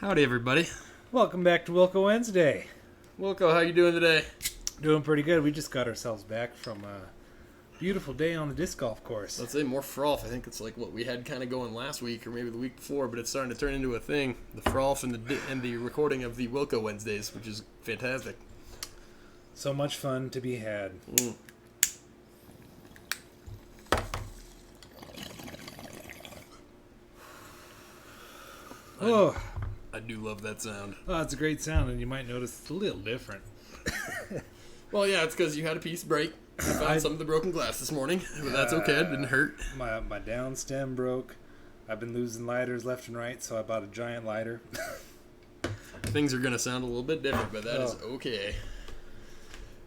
Howdy, everybody. Welcome back to WIlko Wednesday. Wilko, how you doing today? Doing pretty good. We just got ourselves back from a beautiful day on the disc golf course. Let's say more frolf. I think it's like what we had kind of going last week or maybe the week before, but it's starting to turn into a thing. The frolf and the recording of the WIlko Wednesdays, which is fantastic. So much fun to be had. Oh, I do love that sound. oh, it's a great sound, and you might notice it's a little different. Well, yeah, it's because you had a piece break. I found some of the broken glass this morning, but that's okay. It didn't hurt. My down stem broke. I've been losing lighters left and right, so I bought a giant lighter. Things are going to sound a little bit different, but that is okay.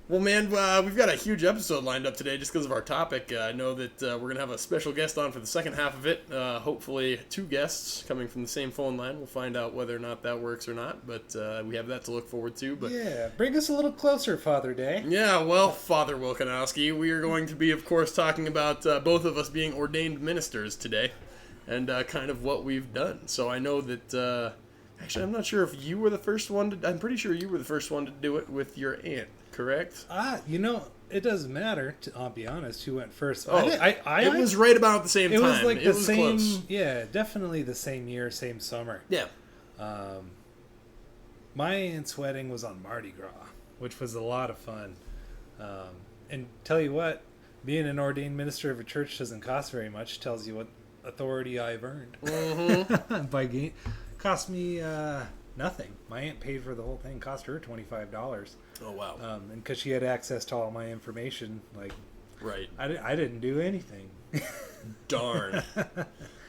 Well, man, we've got a huge episode lined up today just because of our topic. I know that we're going to have a special guest on for the second half of it. Hopefully 2 guests coming from the same phone line. We'll find out whether or not that works or not, but we have that to look forward to. But Yeah, bring us a little closer, Father Day. yeah, well, Father Wilkonowski, we are going to be, of course, talking about both of us being ordained ministers today and kind of what we've done. So I know that, actually, I'm not sure if you were the first one I'm pretty sure you were the first one to do it with your aunt. Correct? It doesn't matter, I'll be honest, who went first. Oh, it was right about the same time. It was like the same, close. Yeah, definitely the same year, same summer. Yeah. My aunt's wedding was on Mardi Gras, which was a lot of fun. And tell you what, being an ordained minister of a church doesn't cost very much. Tells you what authority I've earned. Mm-hmm. Cost me nothing. My aunt paid for the whole thing. Cost her $25. Oh, wow. And because she had access to all my information, like, Right. I didn't do anything. Darn.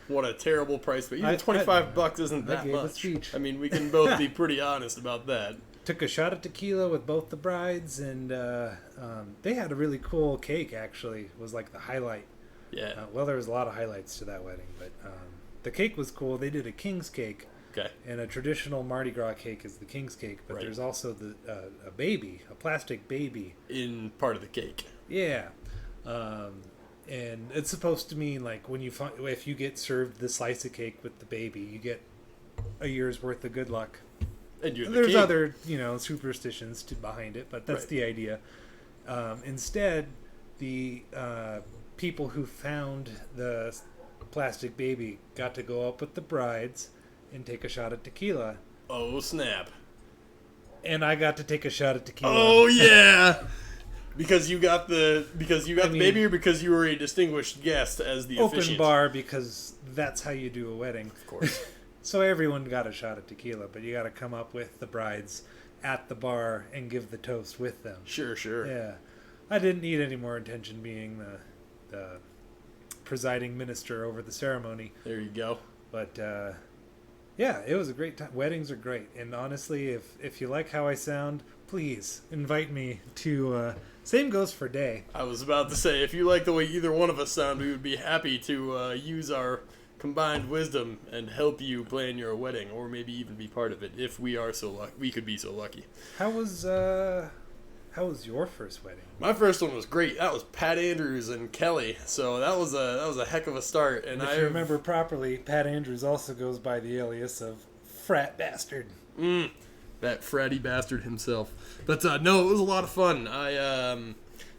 What a terrible price. But even $25 isn't that gave a much. speech. I mean, we can both be pretty honest about that. Took a shot of tequila with both the brides, and they had a really cool cake, actually. It was like the highlight. Yeah. Well, there was a lot of highlights to that wedding, but the cake was cool. They did a king's cake. Okay. And a traditional Mardi Gras cake is the king's cake, but Right. there's also a baby, a plastic baby. In part of the cake. Yeah. And it's supposed to mean, like, if you get served the slice of cake with the baby, you get a year's worth of good luck. And you're the There's king. other, superstitions behind it, but that's Right. the idea. Instead, the people who found the plastic baby got to go up with the brides and take a shot at tequila. Oh, snap. And I got to take a shot at tequila. Oh, yeah. Because you got the baby, or because you were a distinguished guest as the Open officiant? bar, because that's how you do a wedding. Of course. So everyone got a shot at tequila, but you got to come up with the brides at the bar and give the toast with them. Sure. Yeah. I didn't need any more attention being the presiding minister over the ceremony. There you go. But, yeah, it was a great time. Weddings are great. And honestly, if you like how I sound, please invite me to... same goes for Day. I was about to say, if you like the way either one of us sound, we would be happy to use our combined wisdom and help you plan your wedding, or maybe even be part of it if we are so lucky. We could be so lucky. How was your first wedding? My first one was great. That was Pat Andrews and Kelly, so that was a heck of a start. And if you remember properly, Pat Andrews also goes by the alias of Frat Bastard. That fratty bastard himself. But no, it was a lot of fun.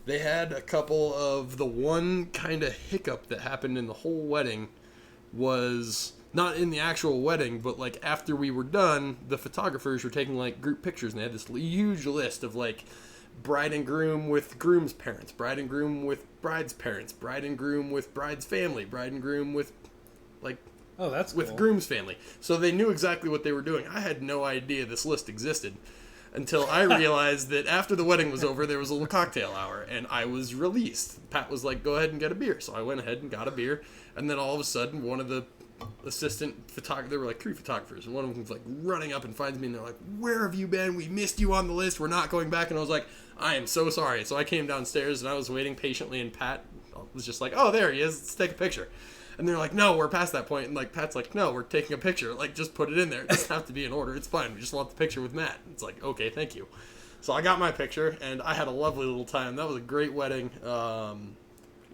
They had a couple of the one kind of hiccup that happened in the whole wedding was not in the actual wedding, but like after we were done, the photographers were taking like group pictures, and they had this huge list of like bride and groom with groom's parents, bride and groom with bride's parents, bride and groom with bride's family, bride and groom with like with cool. groom's family. So they knew exactly what they were doing. I had no idea this list existed until I realized that after the wedding was over, there was a little cocktail hour, and I was released. Pat was like, go ahead and get a beer. So I went ahead and got a beer, and then all of a sudden, one of the assistant photographers, there were like 3 photographers, and one of them was like running up and finds me, and they're like, where have you been? We missed you on the list. We're not going back. And I was like, I am so sorry. So I came downstairs, and I was waiting patiently, and Pat was just like, oh, there he is. Let's take a picture. And they're like, no, we're past that point. And like Pat's like, no, we're taking a picture. Like, just put it in there. It doesn't have to be in order. It's fine. We just want the picture with Matt. It's like, okay, thank you. So I got my picture, and I had a lovely little time. That was a great wedding.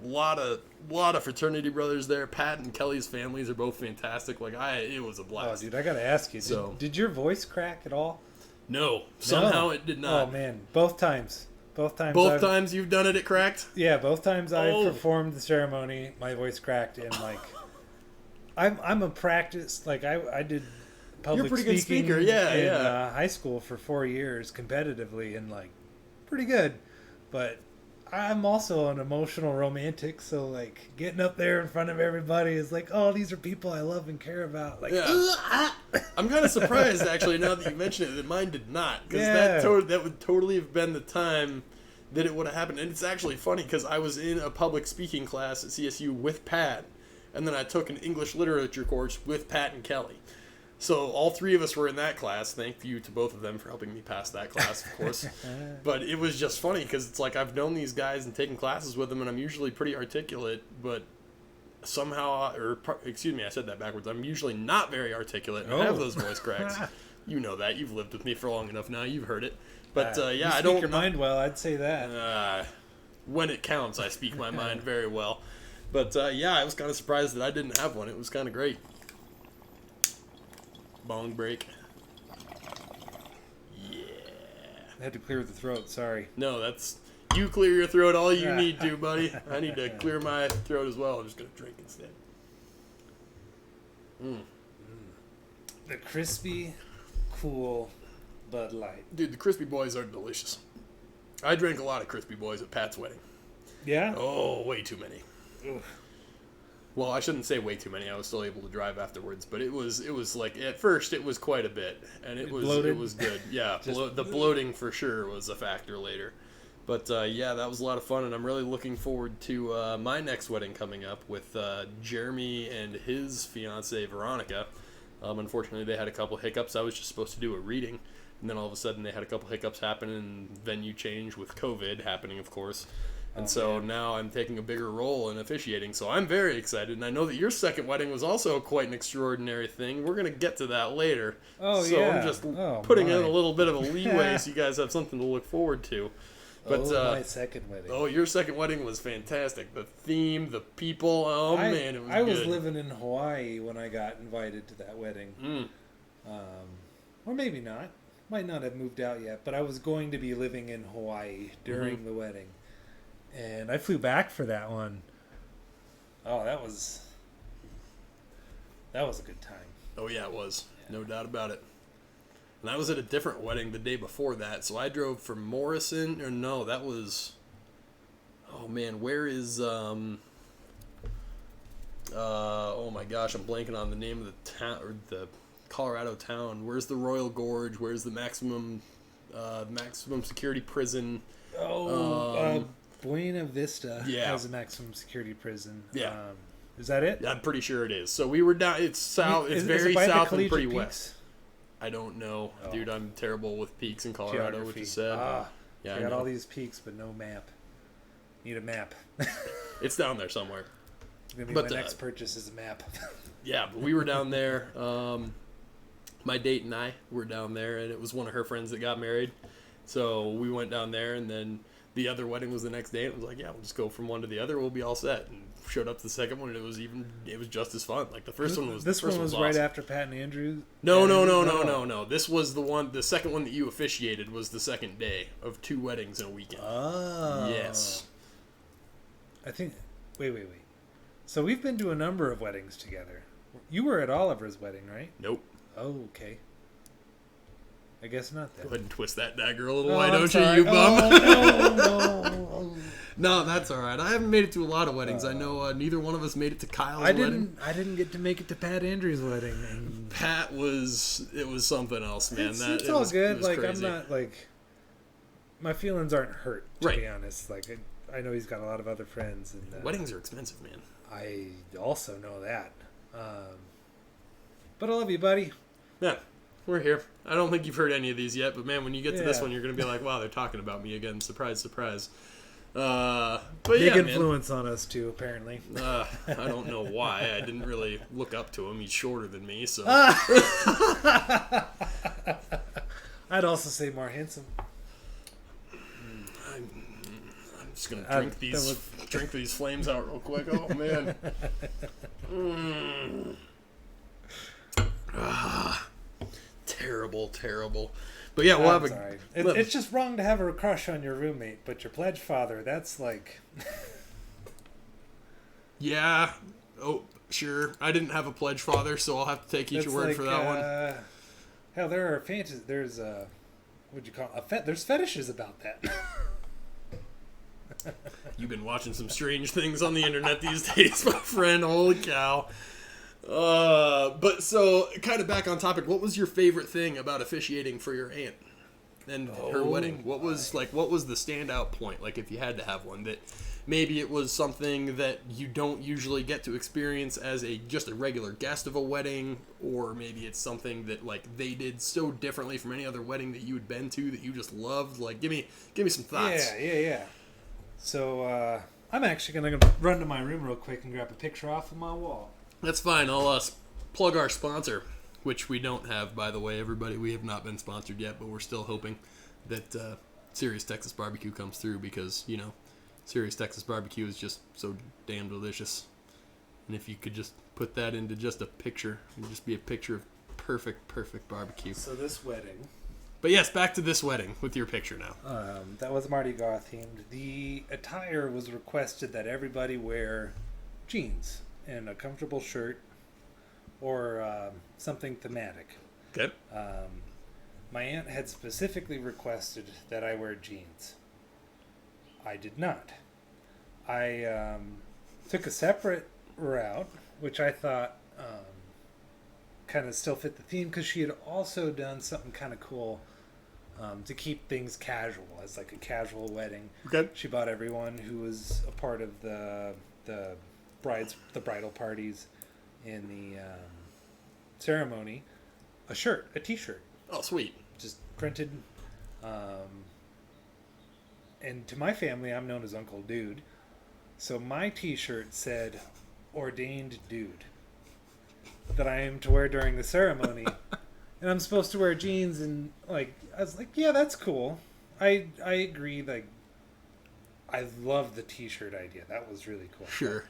lot of fraternity brothers there. Pat and Kelly's families are both fantastic. Like it was a Oh, blast. dude, I gotta ask you. Did your voice crack at all? No, somehow it did not. Oh man, both times. Both times you've done it, it cracked? Yeah, both times I performed the ceremony, my voice cracked, and like, I'm a practice, like I did public You're a pretty speaking good speaker, in yeah. high school for 4 years competitively, and like, pretty good, but I'm also an emotional romantic, so like getting up there in front of everybody is like, oh, these are people I love and care about. Like, I'm kind of surprised actually now that you mention it that mine did not, because that would totally have been the time that it would have happened. And it's actually funny because I was in a public speaking class at CSU with Pat, and then I took an English literature course with Pat and Kelly. So all three of us were in that class. Thank you to both of them for helping me pass that class, of course. But it was just funny because it's like I've known these guys and taken classes with them, and I'm usually pretty articulate, but somehow, I said that backwards. I'm usually not very articulate and I have those voice cracks. You know that. You've lived with me for long enough now. You've heard it. But you I speak don't. your mind well, I'd say that. When it counts, I speak my mind very well. But I was kind of surprised that I didn't have one. It was kind of great. Bong break. Yeah. I had to clear the throat, sorry. No, that's... You clear your throat all you need to, buddy. I need to clear my throat as well. I'm just going to drink instead. The crispy, cool Bud Light. Dude, the Crispy Boys are delicious. I drank a lot of Crispy Boys at Pat's wedding. Yeah? Oh, way too many. Ugh. Well, I shouldn't say way too many. I was still able to drive afterwards, but it was like at first it was quite a bit, and it was good. Yeah, the bloating for sure was a factor later, but that was a lot of fun, and I'm really looking forward to my next wedding coming up with Jeremy and his fiancee Veronica. Unfortunately, they had a couple hiccups. I was just supposed to do a reading, and then all of a sudden they had a couple hiccups happen, and venue change with COVID happening, of course. And now I'm taking a bigger role in officiating, so I'm very excited. And I know that your second wedding was also quite an extraordinary thing. We're going to get to that later. I'm just putting in a little bit of a leeway so you guys have something to look forward to. But, my second wedding. Oh, your second wedding was fantastic. The theme, the people, man, it was good. I was living in Hawaii when I got invited to that wedding. Or maybe not. Might not have moved out yet, but I was going to be living in Hawaii during the wedding. And I flew back for that one. Oh, that was a good time. Oh, yeah, it was. Yeah. No doubt about it. And I was at a different wedding the day before that. So I drove from Morrison. Or no, that was... Oh, man, where is... oh, my gosh, I'm blanking on the name of the town, or the Colorado town. Where's the Royal Gorge? Where's the maximum security prison? Buena Vista has a maximum security prison. Yeah. Is that it? I'm pretty sure it is. So we were down. It's south. It's very south and pretty west. I don't know, dude. I'm terrible with peaks in Colorado, Geography. which is sad. I got all these peaks, but no map. Need a map. It's down there somewhere. Gonna be my next purchase is a map. Yeah, but we were down there. My date and I were down there, and it was one of her friends that got married. So we went down there, and then the other wedding was the next day. And it was like, yeah, we'll just go from one to the other. We'll be all set. And showed up to the second one, and it was just as fun. Like the first one was. This one was right awesome. After Pat and Andrew. No. This was the one. The second one that you officiated was the second day of 2 weddings in a weekend. Oh. Yes. I think. Wait. So we've been to a number of weddings together. You were at Oliver's wedding, right? Nope. Oh, okay. I guess not then. Go ahead and twist that dagger a little. Why don't you bum? No. No, that's all right. I haven't made it to a lot of weddings. I know neither one of us made it to Kyle's wedding. I didn't get to make it to Pat Andrews' wedding. And Pat it was something else, man. It's all good. Like crazy. I'm not like my feelings aren't hurt. To be honest, like I know he's got a lot of other friends. And weddings are expensive, man. I also know that. But I love you, buddy. Yeah. We're here. I don't think you've heard any of these yet, but man, when you get to this one, you're going to be like, wow, they're talking about me again. Surprise, surprise. But big influence on us, too, apparently. I don't know why. I didn't really look up to him. He's shorter than me, so. I'd also say more handsome. I'm Just gonna drink these flames out real quick. Oh man. Terrible. But yeah, we'll have sorry. It's just wrong to have a crush on your roommate, but your pledge father, that's like... Yeah. Oh, sure. I didn't have a pledge father, so I'll have to take your word for that one. Hell, there are fantasies. There's what'd you call it? There's fetishes about that. You've been watching some strange things on the internet these days, my friend. Holy cow. But so, kind of back on topic, what was your favorite thing about officiating for your aunt and her wedding? What was the standout point? Like, if you had to have one, that maybe it was something that you don't usually get to experience as just a regular guest of a wedding, or maybe it's something that like they did so differently from any other wedding that you had been to that you just loved. Like, give me some thoughts. Yeah. So I'm actually gonna run to my room real quick and grab a picture off of my wall. That's fine. I'll plug our sponsor, which we don't have, by the way, everybody. We have not been sponsored yet, but we're still hoping that Serious Texas Barbecue comes through because, you know, Serious Texas Barbecue is just so damn delicious. And if you could just put that into just a picture, it would just be a picture of perfect barbecue. So this wedding. But yes, back to this wedding with your picture now. That was Mardi Gras themed. The attire was requested that everybody wear jeans and a comfortable shirt or something thematic. Okay. My aunt had specifically requested that I wear jeans. I did not. I took a separate route, which I thought kind of still fit the theme, because she had also done something kind of cool to keep things casual, as like a casual wedding. Okay. She bought everyone who was a part of the bridal parties in the ceremony a t-shirt. Oh, sweet. Just printed. And to my family, I'm known as Uncle Dude. So my t-shirt said, ordained dude, that I am to wear during the ceremony. And I'm supposed to wear jeans, and like, I was like, yeah, that's cool. I agree. Like, I love the t-shirt idea. That was really cool. Sure.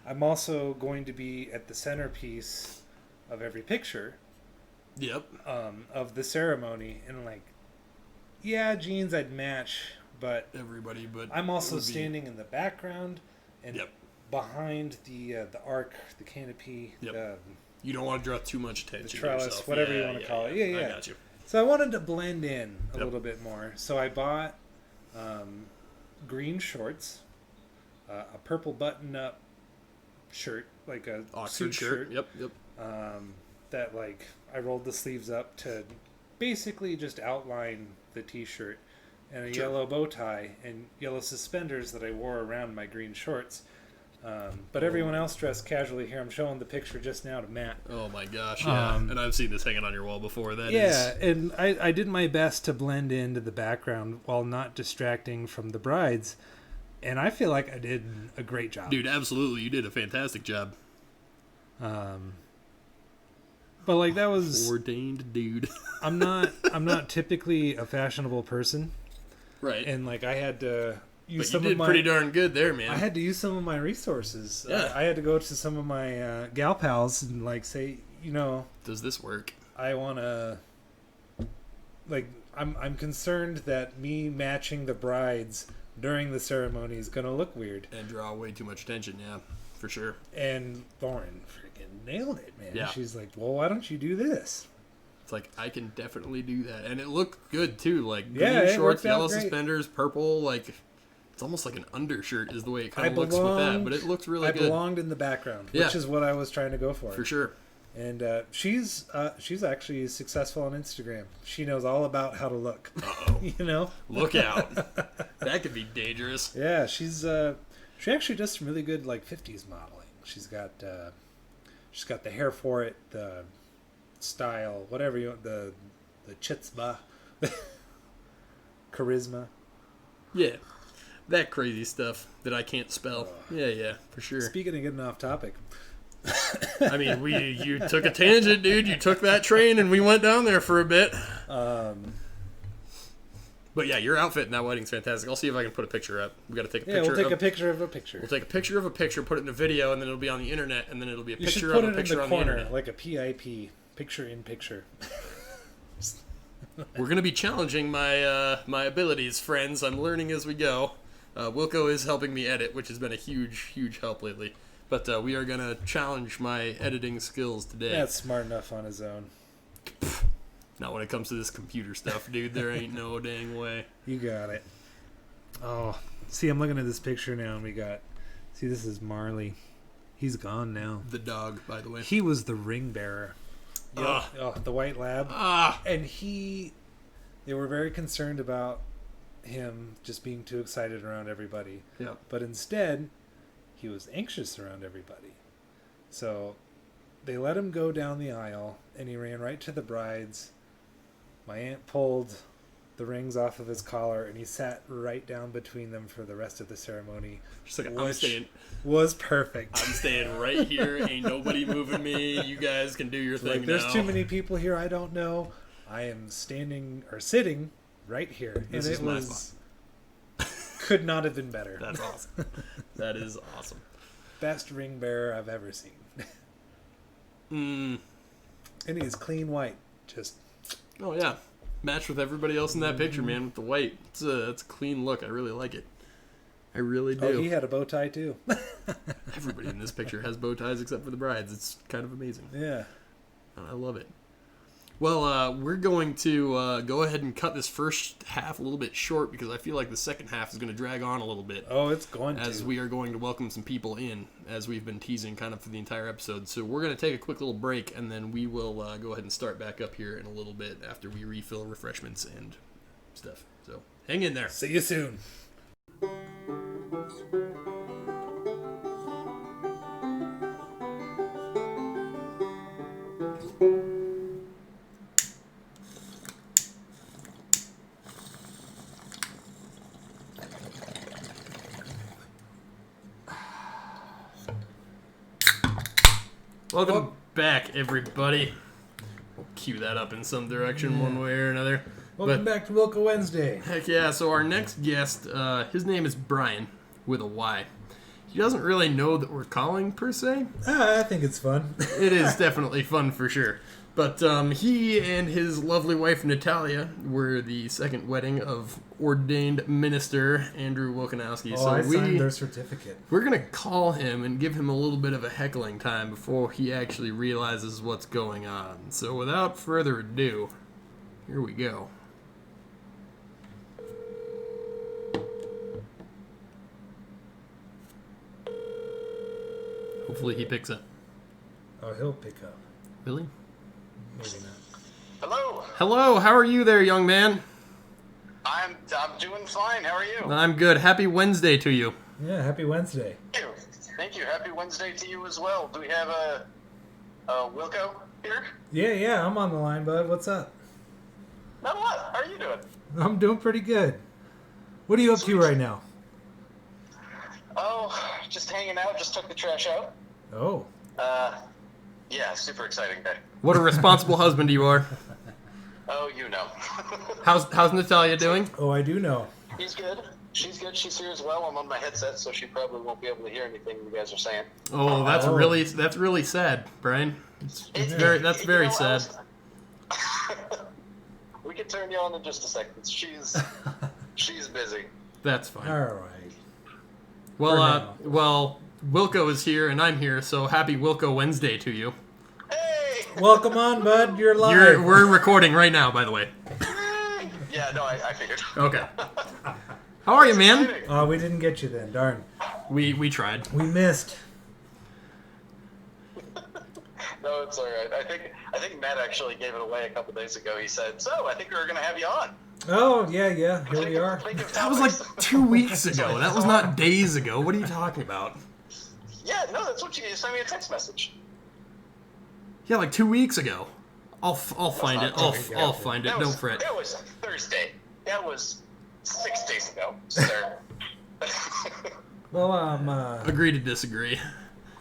I'm also going to be at the centerpiece of every picture. Yep. Of the ceremony, and like, yeah, jeans I'd match, but I'm also standing in the background and behind the arc, the canopy. Yep. You don't want to draw too much attention. The trellis, to yourself. whatever you want to call it. Yeah. I got you. So I wanted to blend in a little bit more. So I bought green shorts, a purple button-up shirt, like a Oxford suit shirt. Yep. That like I rolled the sleeves up to basically just outline the t-shirt, and a yellow bow tie and yellow suspenders that I wore around my green shorts. But everyone else dressed casually here. I'm showing the picture just now to Matt. Oh my gosh, yeah. And I've seen this hanging on your wall before. And I did my best to blend into the background while not distracting from the brides. And I feel like I did a great job. Dude, absolutely. You did a fantastic job. But like, that was ordained dude. I'm not typically a fashionable person. Right. And like, I had to use some of my... pretty darn good there, man. I had to use some of my resources. Yeah. I had to go to some of my gal pals and like say, you know, does this work? I want to, like, I'm concerned that me matching the brides during the ceremony is going to look weird. And draw way too much attention, yeah, for sure. And Lauren freaking nailed it, man. Yeah. She's like, well, why don't you do this? It's like, I can definitely do that. And it looked good, too. Like, green shorts, yellow suspenders, purple, like... It's almost like an undershirt is the way it kind of looks with that, but it looks really good. I belonged in the background, which is what I was trying to go for. For sure. And she's actually successful on Instagram. She knows all about how to look. Uh-oh. You know? Look out. That could be dangerous. Yeah, she actually does some really good like 50s modeling. She's got the hair for it, the style, whatever you want, the chutzpah, charisma. Yeah. That crazy stuff that I can't spell. Yeah, for sure. Speaking of getting off topic. I mean, you took a tangent, dude. You took that train and we went down there for a bit. But yeah, your outfit in that wedding's fantastic. I'll see if I can put a picture up. We got to take a picture. Yeah, we'll take a picture of a picture. We'll take a picture of a picture, put it in a video, and then it'll be on the internet, and then it'll be a You picture should put of a it picture in the on corner, the internet. like a PIP, picture in picture. We're gonna be challenging my my abilities, friends. I'm learning as we go. Wilko is helping me edit, which has been a huge help lately. But we are gonna challenge my editing skills today. That's smart enough on his own. Not when it comes to this computer stuff, dude. There ain't no dang way. You got it. Oh, see, I'm looking at this picture now, and see, this is Marley. He's gone now. The dog, by the way. He was the ring bearer. Yep. Oh, the white lab. And they were very concerned about him just being too excited around everybody. Yeah. But instead, he was anxious around everybody. So they let him go down the aisle, and he ran right to the brides. My aunt pulled the rings off of his collar, and he sat right down between them for the rest of the ceremony. Just like, I'm staying. Was perfect. I'm staying right here. Ain't nobody moving me. You guys can do your thing now. There's too many people here I don't know. I am sitting right here. This and is it my was could not have been better. That's awesome. That is awesome. Best ring bearer I've ever seen. And he is clean white. Just oh yeah. Matched with everybody else in that picture, man, with the white. It's a clean look. I really like it. I really do. Oh, he had a bow tie too. Everybody in this picture has bow ties except for the brides. It's kind of amazing. Yeah. I love it. Well, we're going to go ahead and cut this first half a little bit short because I feel like the second half is going to drag on a little bit. Oh, it's going to. As we are going to welcome some people in, as we've been teasing kind of for the entire episode. So we're going to take a quick little break, and then we will go ahead and start back up here in a little bit after we refill refreshments and stuff. So hang in there. See you soon. Welcome back, everybody. We'll cue that up in some direction one way or another. Welcome back to WIlko Wednesday. Heck yeah, so our next guest, his name is Bryan, with a Y. He doesn't really know that we're calling, per se. I think it's fun. It is definitely fun, for sure. But he and his lovely wife, Natalia, were the second wedding of ordained minister Andrew Wilkonowski. Oh, I signed their certificate. We're going to call him and give him a little bit of a heckling time before he actually realizes what's going on. So without further ado, here we go. Hopefully he picks up. Oh, he'll pick up. Really? Maybe not. Hello. Hello, how are you there, young man? I'm doing fine. How are you? I'm good. Happy Wednesday to you. Yeah, happy Wednesday. Thank you. Thank you. Happy Wednesday to you as well. Do we have a Wilko here? Yeah, I'm on the line, bud. What's up? Not a lot. How are you doing? I'm doing pretty good. What are you up to right now? Oh, just hanging out. Just took the trash out. Oh. Yeah, super exciting day. What a responsible husband you are. Oh, you know. How's Natalia doing? Oh, I do know. He's good. She's good. She's here as well. I'm on my headset, so she probably won't be able to hear anything you guys are saying. Oh, that's really sad, Bryan. That's very sad. We can turn you on in just a second. She's busy. That's fine. All right. Well, Wilko is here and I'm here, so happy Wilko Wednesday to you. Hey! Welcome on, bud. You're live. We're recording right now, by the way. Yeah, no, I figured. Okay. How are you, man? Oh, we didn't get you then. Darn. We tried. We missed. No, it's all right. I think Matt actually gave it away a couple days ago. He said, "So, I think we were going to have you on." Oh, yeah. Here we are. That was like 2 weeks ago. That was not days ago. What are you talking about? Yeah, no, that's what you sent me a text message. Yeah, like 2 weeks ago. I'll find it. I'll find it. Don't fret. That was Thursday. That was 6 days ago, sir. Well, Agree to disagree.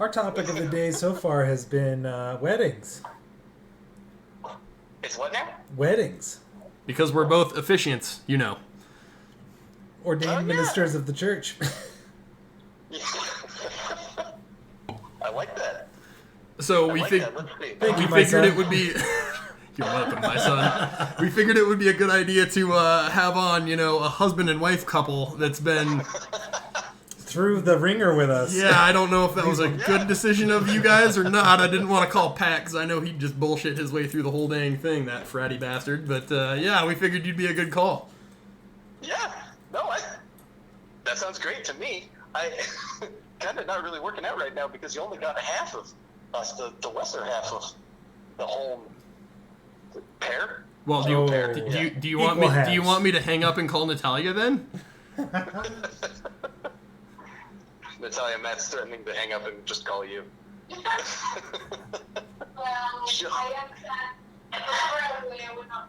our topic of the day so far has been weddings. It's what now? Weddings. Because we're both officiants, you know. ordained ministers of the church. I like that. So we figured it would be. You're welcome, my son. We figured it would be a good idea to have on, a husband and wife couple that's been through the ringer with us. Yeah, I don't know if that was a good decision of you guys or not. I didn't want to call Pat because I know he'd just bullshit his way through the whole dang thing, that fratty bastard. But yeah, we figured you'd be a good call. Yeah, no, that sounds great to me. I kind of not really working out right now because you only got half of us, the lesser half of the whole pair. Well, do you want me to hang up and call Natalia then? Natalia, Matt's threatening to hang up and just call you. Well, I would not.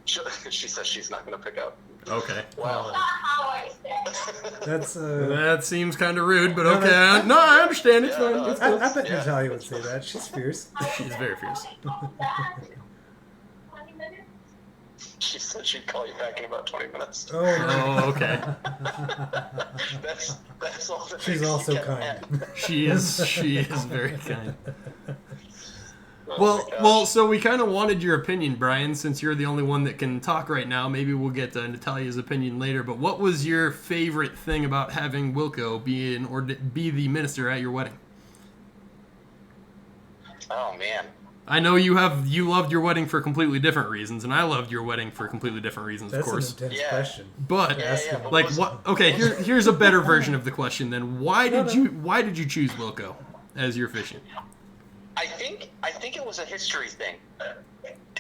She says she's not going to pick up. Okay. Wow. That's not how I say. That seems kind of rude, but okay. No, I understand. It's fine. It's cool. I bet Natalia would say that. She's fierce. She's very fierce. 20 minutes? She said she'd call you back in about 20 minutes. Oh, okay. That's all. She's also kind. She is very kind. Well, so we kind of wanted your opinion, Brian, since you're the only one that can talk right now. Maybe we'll get Natalia's opinion later, but what was your favorite thing about having Wilko be the minister at your wedding? Oh, man. I know you loved your wedding for completely different reasons, and I loved your wedding for completely different reasons, of course. That's an intense question. But what? Okay, here's a better version of the question. Then, why did you choose Wilko as your officiant? I think it was a history thing.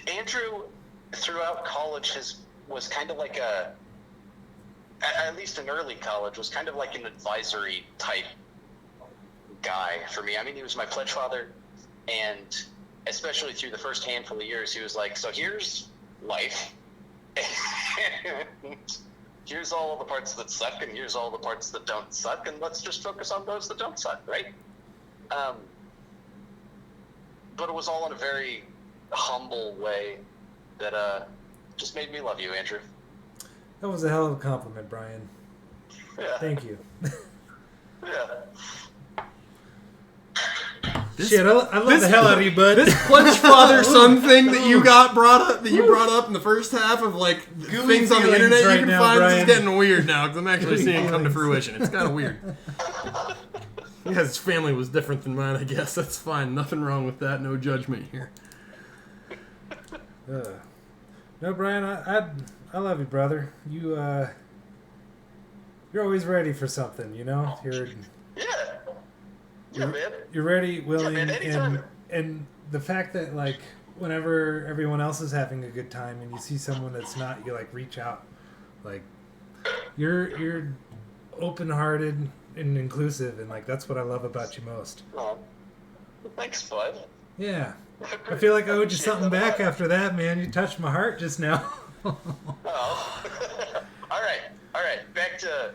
Andrew, throughout college, was kind of like at least in early college, was kind of like an advisory type guy for me. I mean, he was my pledge father, and especially through the first handful of years, he was like, so here's life. Here's all the parts that suck, and here's all the parts that don't suck, and let's just focus on those that don't suck, right? But it was all in a very humble way that just made me love you, Andrew. That was a hell of a compliment, Brian. Yeah. Thank you. Yeah. Shit, I love the hell out of you, bud. This pledge father-son thing that you brought up in the first half of things on the internet you can find is getting weird now because I'm actually seeing it come to fruition. It's kind of weird. Yeah, his family was different than mine, I guess. That's fine. Nothing wrong with that. No judgment here. No, Brian, I love you, brother. You're always ready for something, You're ready, willing, and the fact that whenever everyone else is having a good time and you see someone that's not, you reach out, you're open-hearted and inclusive, and that's what I love about you most. Oh, thanks, bud. Yeah, I feel like I owed you something back after that, man. You touched my heart just now. Oh, all right. Back to.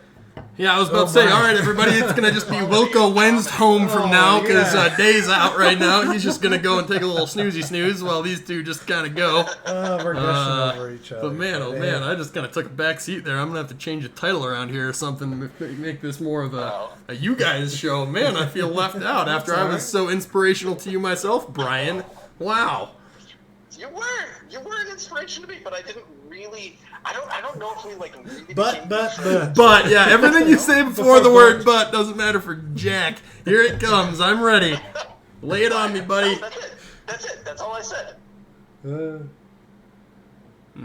Yeah, I was about to say, all right, everybody, it's going to just be Wilko Wen's home from now because Day's out right now. He's just going to go and take a little snooze while these two just kind of go. We're gushing over each other. But man, I just kind of took a back seat there. I'm going to have to change the title around here or something to make this more of a you guys show. Man, I feel left out after I was so inspirational to you myself, Brian. Wow. You were an inspiration to me, but I didn't really. I don't know if we really. But yeah, everything you say before the word "but" doesn't matter for Jack. Here it comes. I'm ready. Lay it on me, buddy. No, that's it. That's all I said.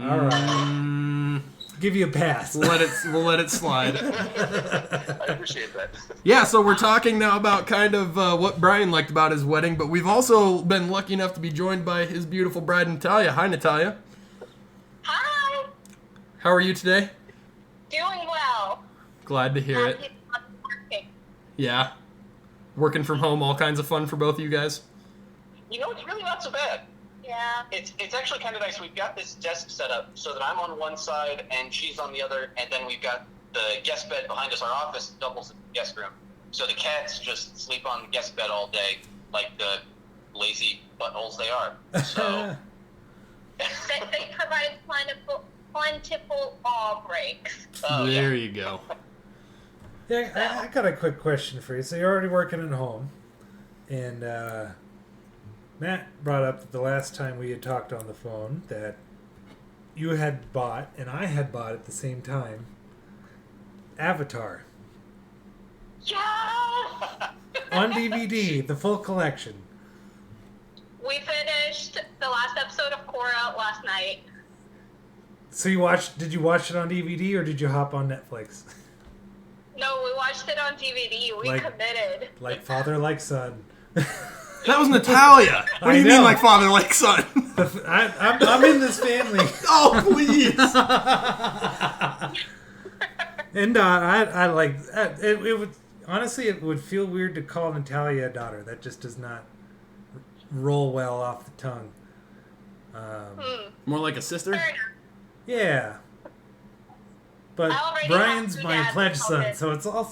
All right. Give you a pass. We'll let it slide. I appreciate that. Yeah, so we're talking now about kind of what Brian liked about his wedding, but we've also been lucky enough to be joined by his beautiful bride, Natalia. Hi, Natalia. Hi. How are you today? Doing well. Glad to hear it. Working. Yeah. Working from home, all kinds of fun for both of you guys. It's really not so bad. Yeah. It's actually kind of nice. We've got this desk set up so that I'm on one side and she's on the other, and then we've got the guest bed behind us. Our office doubles as a guest room. So the cats just sleep on the guest bed all day like the lazy buttholes they are. So They provided plentiful awe breaks. There you go. Yeah, I got a quick question for you. So you're already working at home, and Matt brought up that the last time we had talked on the phone that you had bought, and I had bought at the same time, Avatar. Yeah! On DVD, the full collection. We finished the last episode of Korra last night. So did you watch it on DVD or did you hop on Netflix? No, we watched it on DVD. We committed. Like father, like son. That was Natalia. What do you mean, like father, like son? I'm in this family. Oh, please. And I like it. It would honestly, it would feel weird to call Natalia a daughter. That just does not roll well off the tongue. More like a sister? Fair enough. Yeah. But I already Brian's have two my dads pledge son, covered. so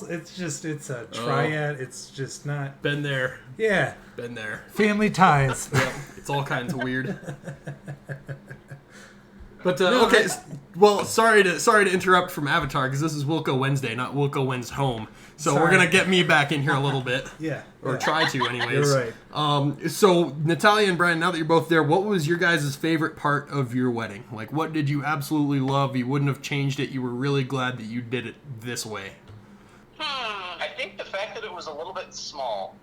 it's a triad. It's just not. Been there. Yeah. Been there. Family ties. Yep. It's all kinds of weird. But okay, well, sorry to interrupt from Avatar because this is Wilko Wednesday, not Wilko Wins Home. So Sorry. we're gonna get me back in here a little bit, Yeah. or try to, anyways. You're right. So Natalia and Brian, now that you're both there, what was your guys' favorite part of your wedding? Like, what did you absolutely love? You wouldn't have changed it. You were really glad that you did it this way. I think the fact that it was a little bit small.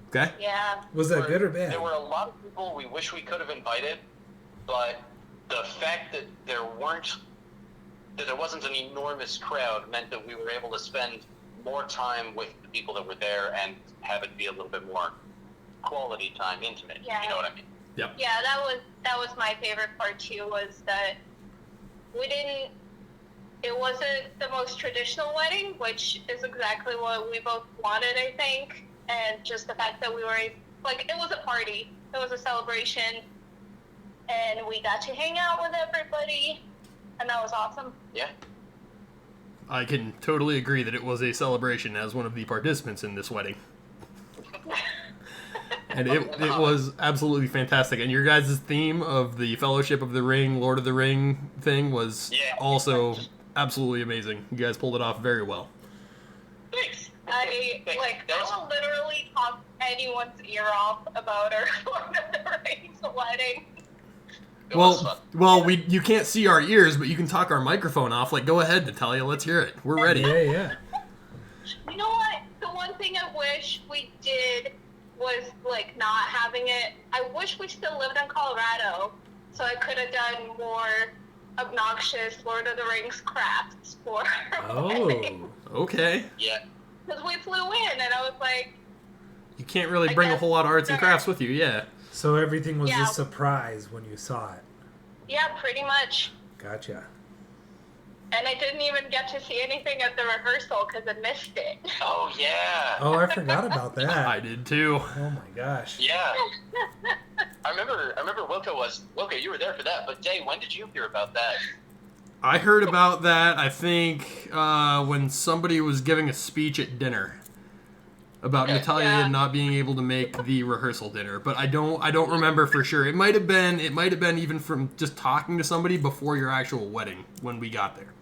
Okay. Yeah. Was that good or bad? There were a lot of people we wish we could have invited, but the fact that there wasn't an enormous crowd meant that we were able to spend more time with the people that were there and have it be a little bit more quality time, intimate. Yeah. You know what I mean? Yep. Yeah, that was my favorite part too, was that it wasn't the most traditional wedding, which is exactly what we both wanted, I think. And just the fact that we were, like, it was a party, it was a celebration, and we got to hang out with everybody, and that was awesome. Yeah. I can totally agree that it was a celebration as one of the participants in this wedding. And it was absolutely fantastic. And your guys' theme of the Fellowship of the Ring, Lord of the Ring thing was also absolutely amazing. You guys pulled it off very well. Thanks. I will literally talk anyone's ear off about our Lord of the Rings wedding. Well, you can't see our ears, but you can talk our microphone off. Like, go ahead, Natalia, let's hear it. We're ready. Yeah. You know what? The one thing I wish we did was, like, not having it. I wish we still lived in Colorado, so I could have done more obnoxious Lord of the Rings crafts for our wedding. Okay. Yeah. Because we flew in, and I was like... You can't really bring a whole lot of arts and crafts with you, yeah. So everything was Yeah. a surprise when you saw it. Yeah, pretty much. Gotcha. And I didn't even get to see anything at the rehearsal because I missed it. Oh, yeah. Oh, I forgot about that. I did too. Oh my gosh. Yeah. I remember Wilko, you were there for that, but Day, when did you hear about that? I heard about that, I think, when somebody was giving a speech at dinner about Natalia not being able to make the rehearsal dinner, but I don't remember for sure. It might have been even from just talking to somebody before your actual wedding when we got there.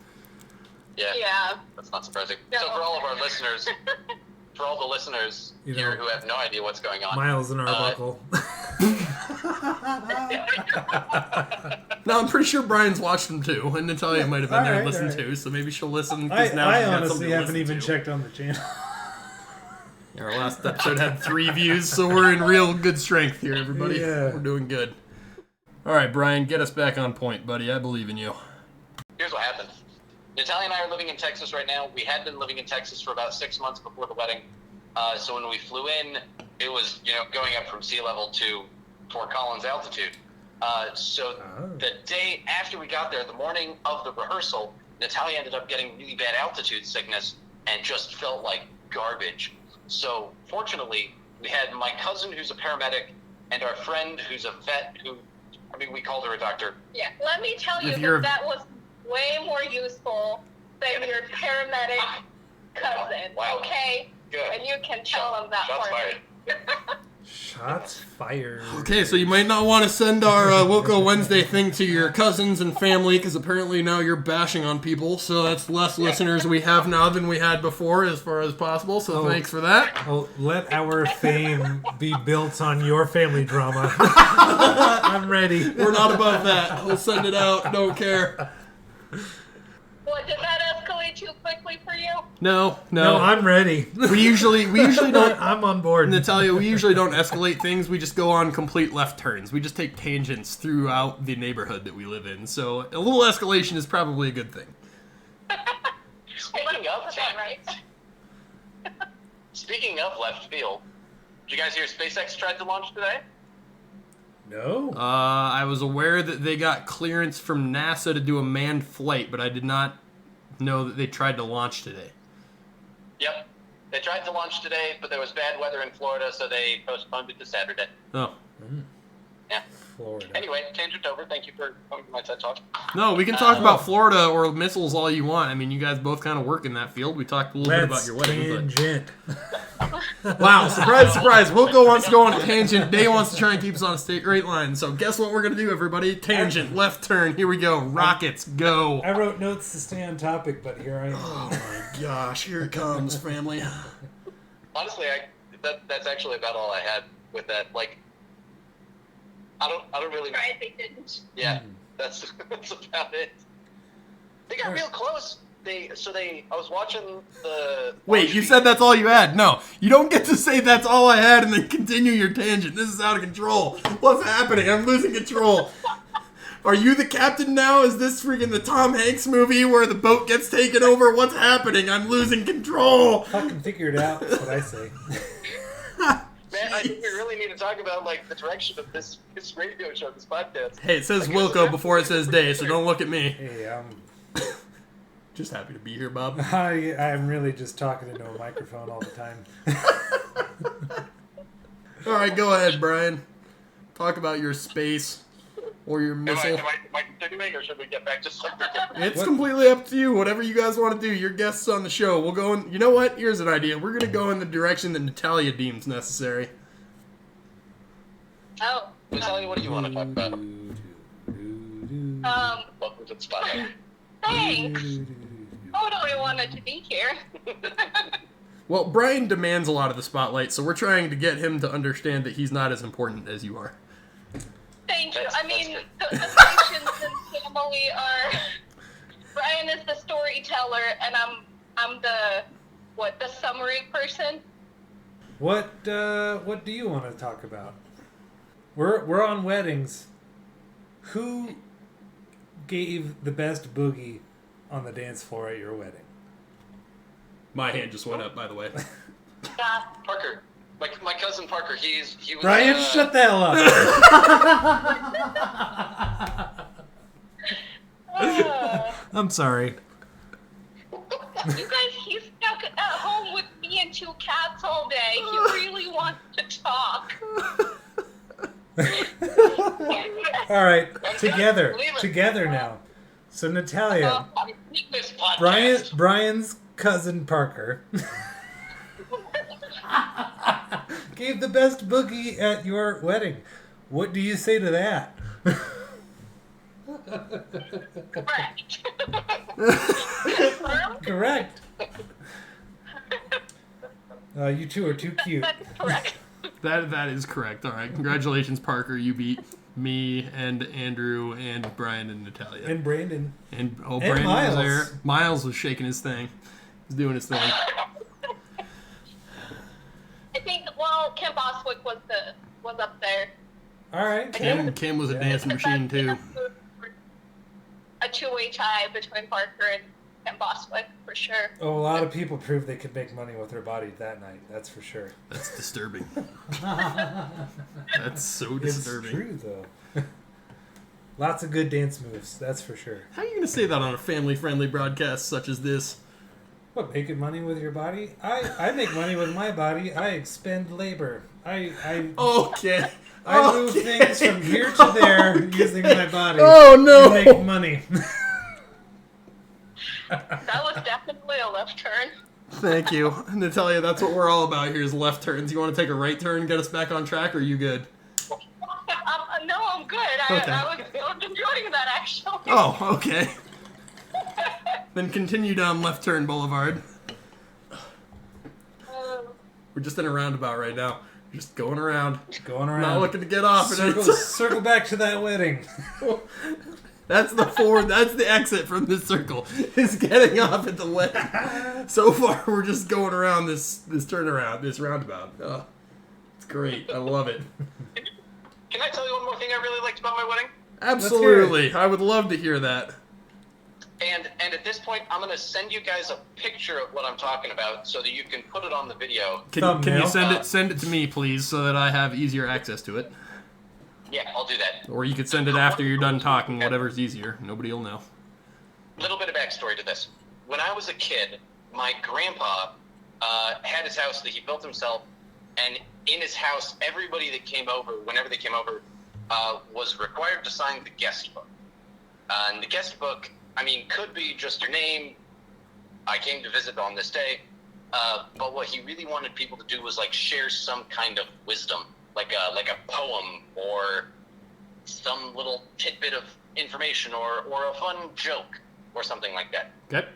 Yeah. That's not surprising. No. So for all of our listeners, for all the listeners here who have no idea what's going on. Miles and Arbuckle. No, I'm pretty sure Brian's watched them too, and Natalia might have been there and Alright, listened alright. too, so maybe she'll listen. 'Cause now I she's got honestly something to haven't listen even to. checked on the channel. Our last episode had 3 views, so we're in real good strength here, everybody. Yeah. We're doing good. All right, Brian, get us back on point, buddy. I believe in you. Here's what happened. Natalia and I are living in Texas right now. We had been living in Texas for about 6 months before the wedding. So when we flew in, it was, going up from sea level to Fort Collins altitude. The day after we got there, the morning of the rehearsal, Natalia ended up getting really bad altitude sickness and just felt like garbage. So fortunately, we had my cousin who's a paramedic and our friend who's a vet we called her a doctor. Yeah, let me tell you If you're- that was way more useful than your paramedic cousin, Wow. okay? Good. And you can tell him that Shots for fired. me. Shots fired. Okay, so you might not want to send our WIlko Wednesday thing to your cousins and family, because apparently now you're bashing on people, so that's less listeners we have now than we had before as far as possible, so thanks for that. Oh, let our fame be built on your family drama. I'm ready. We're not above that. We'll send it out. Don't care. What, did that escalate too quickly for you? No. No, I'm ready. We usually don't. I'm on board. Natalia, we usually don't escalate things. We just go on complete left turns. We just take tangents throughout the neighborhood that we live in. So a little escalation is probably a good thing. Speaking of left field, did you guys hear SpaceX tried to launch today? No. I was aware that they got clearance from NASA to do a manned flight, but I did not know that they tried to launch today. Yep. They tried to launch today, but there was bad weather in Florida, so they postponed it to Saturday. Oh. Yeah. Florida. Anyway, tangent over. Thank you for coming to my TED Talk. No, we can talk about Florida or missiles all you want. I mean, you guys both kind of work in that field. We talked a little bit about your wedding. Tangent. But... Wow, surprise, surprise. WIlko wants to go on a tangent. Day wants to try and keep us on a straight line. So guess what we're going to do, everybody? Tangent, left turn. Here we go. Rockets, go. I wrote notes to stay on topic, but here I am. Oh my gosh, here it comes, family. Honestly, that's actually about all I had with that. Like, I don't really know. Right, they didn't. Yeah, that's about it. They got real close. I was watching the... Wait, you said that's all you had? No, you don't get to say that's all I had and then continue your tangent. This is out of control. What's happening? I'm losing control. Are you the captain now? Is this freaking the Tom Hanks movie where the boat gets taken over? What's happening? I'm losing control. Fucking figure it out. That's what I say. Man, I think we really need to talk about like the direction of this radio show, this podcast. Hey, it says WIlko before it says Day, so don't look at me. Hey, Just happy to be here, Bob. I'm really just talking into a microphone all the time. All right, go ahead, Brian. Talk about your space or your missile. Am I continuing, or should we get back to something? It's completely up to you. Whatever you guys want to do. You're guests on the show. We'll go in. You know what? Here's an idea. We're going to go in the direction that Natalia deems necessary. Oh. Natalia, what do you want to talk about? Welcome to the spotlight. Thanks. Totally wanted to be here. Well, Brian demands a lot of the spotlight, so we're trying to get him to understand that he's not as important as you are. Thank you. I mean, the patients and family are... Brian is the storyteller, and I'm the summary person. What do you want to talk about? We're on weddings. Who gave the best boogie on the dance floor at your wedding? My hand just went up, by the way. Yeah. Parker. My cousin Parker, he was... Brian, shut the hell up! I'm sorry. You guys, he's stuck at home with me and two cats all day. He really wants to talk. All right, together now. So Natalia, Brian's cousin Parker gave the best boogie at your wedding. What do you say to that? Correct. Correct. You two are too cute. That's correct. That is correct. All right, congratulations, Parker. You beat me and Andrew and Brian and Natalia. And Brandon. And Brandon Miles was there. Miles was shaking his thing. He's doing his thing. I think Kim Boswick was up there. All right. Kim was a dancing machine too. A two-way tie between Parker and Kim Boswick for sure. Oh, a lot of people proved they could make money with their body that night. That's for sure. That's disturbing. That's so disturbing. It's true though. Lots of good dance moves. That's for sure. How are you going to say that on a family-friendly broadcast such as this? What, making money with your body? I make money with my body. I expend labor. I Okay. move things from here to there using my body. Oh, no. To make money. That was definitely a left turn. Thank you. Natalia, that's what we're all about here is left turns. You want to take a right turn, get us back on track, or are you good? No, I'm good. Okay. I was enjoying that, actually. Oh, okay. Then continue down Left Turn Boulevard. We're just in a roundabout right now. Just going around. Going around. Not looking to get off. Circle back to that wedding. That's the exit from this circle. Is getting off at the wedding. So far, we're just going around this turnaround, this roundabout. Oh, it's great. I love it. Can I tell you one more thing I really liked about my wedding? Absolutely. I would love to hear that. And at this point, I'm going to send you guys a picture of what I'm talking about so that you can put it on the video. Can you send it to me, please, so that I have easier access to it? Yeah, I'll do that. Or you could send it after you're done talking, whatever's easier. Nobody will know. Little bit of backstory to this. When I was a kid, my grandpa had his house that he built himself, and in his house, everybody that came over, whenever they came over, was required to sign the guest book. And the guest book, could be just your name. I came to visit on this day. But what he really wanted people to do was share some kind of wisdom, like a poem or some little tidbit of information or a fun joke or something like that. Okay.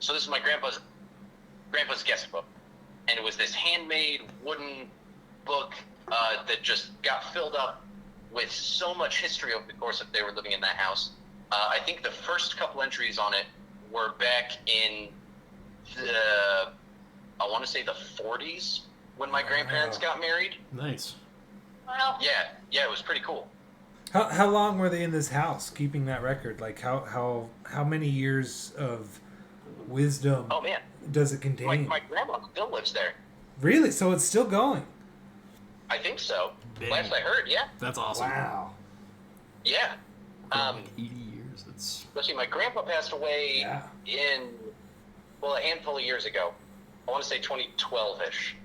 So this is my grandpa's guest book, and it was this handmade wooden book that just got filled up with so much history over the course of they were living in that house. I think the first couple entries on it were back in I want to say the 40s when my grandparents got married. Nice. Wow. Yeah, it was pretty cool. How long were they in this house keeping that record? How many years of wisdom does it contain? My grandma still lives there. Really? So it's still going? I think so. Dang. Last I heard, yeah. That's awesome. Wow. Yeah. 80 years. That's... Let's see, my grandpa passed away in, a handful of years ago. I want to say 2012-ish.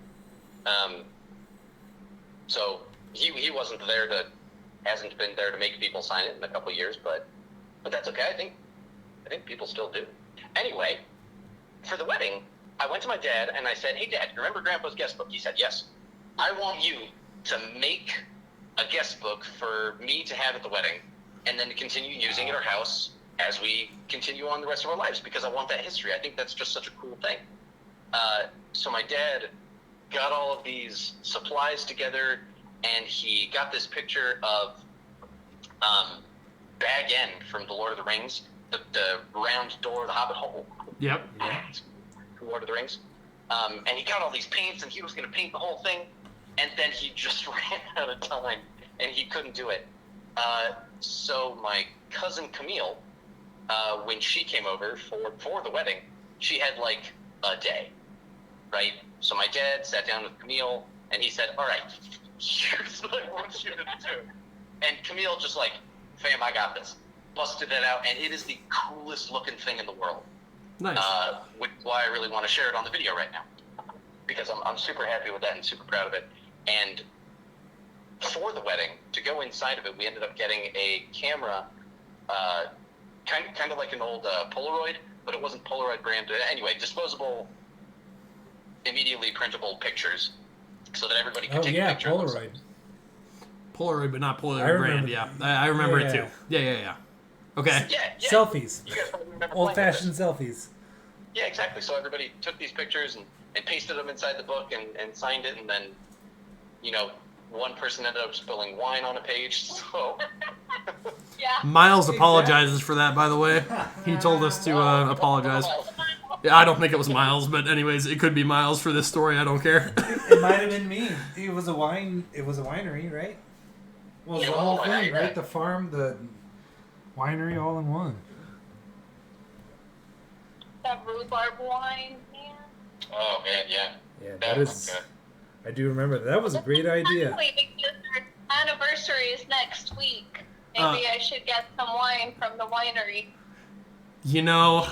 So he wasn't hasn't been there to make people sign it in a couple of years, but that's okay. I think people still do. Anyway, for the wedding, I went to my dad and I said, "Hey, Dad, you remember Grandpa's guest book?" He said, "Yes. I want you to make a guest book for me to have at the wedding, and then to continue using at our house as we continue on the rest of our lives, because I want that history. I think that's just such a cool thing." So my dad got all of these supplies together, and he got this picture of Bag End from The Lord of the Rings, the round door, the Hobbit hole. Yep. Lord of the Rings. And he got all these paints, and he was going to paint the whole thing, and then he just ran out of time, and he couldn't do it. So my cousin Camille, when she came over for the wedding, she had a day, right? So my dad sat down with Camille, and he said, "All right, here's what I want you to do." And Camille just "Fam, I got this." Busted it out, and it is the coolest looking thing in the world. Nice. Which is why I really want to share it on the video right now, because I'm super happy with that and super proud of it. And for the wedding, to go inside of it, we ended up getting a camera, kind of like an old Polaroid, but it wasn't Polaroid brand. Anyway, disposable, immediately printable pictures, so that everybody could take a picture. Polaroid. Polaroid, but not Polaroid brand. Yeah, I remember it too. Yeah. Okay. Yeah. Selfies. You guys probably remember Old-fashioned selfies. Yeah, exactly. So everybody took these pictures and pasted them inside the book and signed it, and then, one person ended up spilling wine on a page, so... Yeah. Miles apologizes for that, by the way. He told us to apologize. Yeah, I don't think it was Miles, but anyways, it could be Miles for this story. I don't care. It might have been me. It was a winery, right? Well, the whole thing, right? The farm, the winery, all in one. That rhubarb wine, man. Oh, man, yeah. Yeah, that is... I do remember that. That was a great idea. Because our anniversary is next week. Maybe I should get some wine from the winery.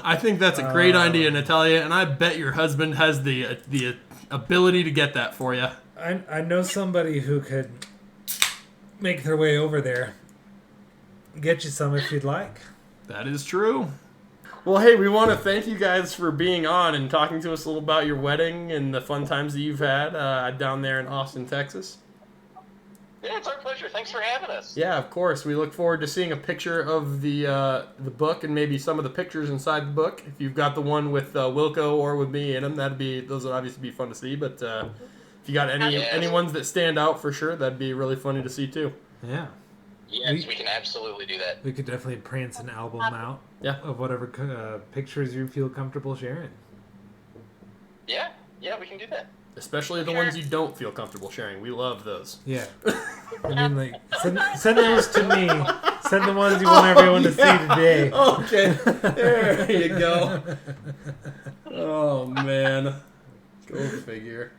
I think that's a great idea, Natalia, and I bet your husband has the ability to get that for you. I know somebody who could make their way over there. Get you some if you'd like. That is true. Well, hey, we want to thank you guys for being on and talking to us a little about your wedding and the fun times that you've had down there in Austin, Texas. Yeah, it's our pleasure. Thanks for having us. Yeah, of course. We look forward to seeing a picture of the book and maybe some of the pictures inside the book. If you've got the one with Wilko or with me in them, those would obviously be fun to see. But if you got any ones that stand out for sure, that'd be really funny to see too. Yeah. Yes, we can absolutely do that. We could definitely prance an album out of whatever pictures you feel comfortable sharing. Yeah, we can do that. Especially the ones you don't feel comfortable sharing. We love those. Yeah. I mean, like, send those to me. Send the ones you want everyone to see today. Okay. There you go. Oh, man. Go figure.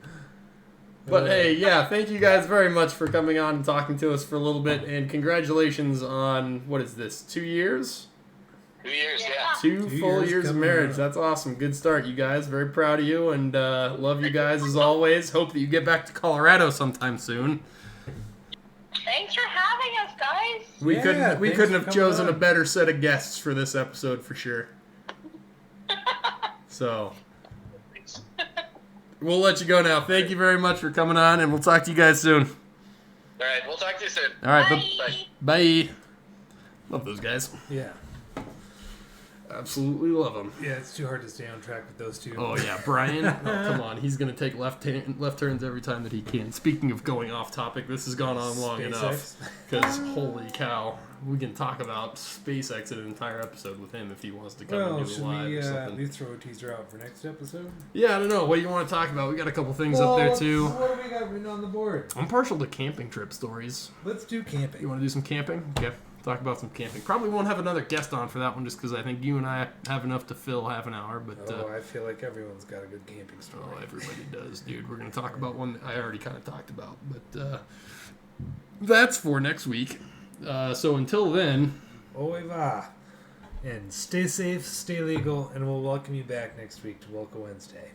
But hey, thank you guys very much for coming on and talking to us for a little bit. And congratulations on, what is this, 2 years? 2 years, yeah. Two full years of marriage. That's awesome. Good start, you guys. Very proud of you and love you guys as always. Hope that you get back to Colorado sometime soon. Thanks for having us, guys. We couldn't have chosen a better set of guests for this episode for sure. So we'll let you go now. Thank you very much for coming on, and we'll talk to you guys soon. All right, we'll talk to you soon. All right, Bye. bye. Love those guys. Yeah. Absolutely love them. Yeah, it's too hard to stay on track with those two. Oh yeah, Bryan. Oh, come on, he's gonna take left turns every time that he can. Speaking of going off topic, this has gone on long enough. Because holy cow, we can talk about SpaceX in an entire episode with him if he wants to come and do it live or something. We throw a teaser out for next episode? Yeah, I don't know. What do you want to talk about? We got a couple things up there too. What do we got written on the board? I'm partial to camping trip stories. Let's do camping. You want to do some camping? Okay. Talk about some camping. Probably won't have another guest on for that one just because I think you and I have enough to fill half an hour. But I feel like everyone's got a good camping story. Oh, everybody does, dude. We're going to talk about one that I already kind of talked about. But that's for next week. So until then... Au revoir. And stay safe, stay legal, and we'll welcome you back next week to WIlko Wednesday.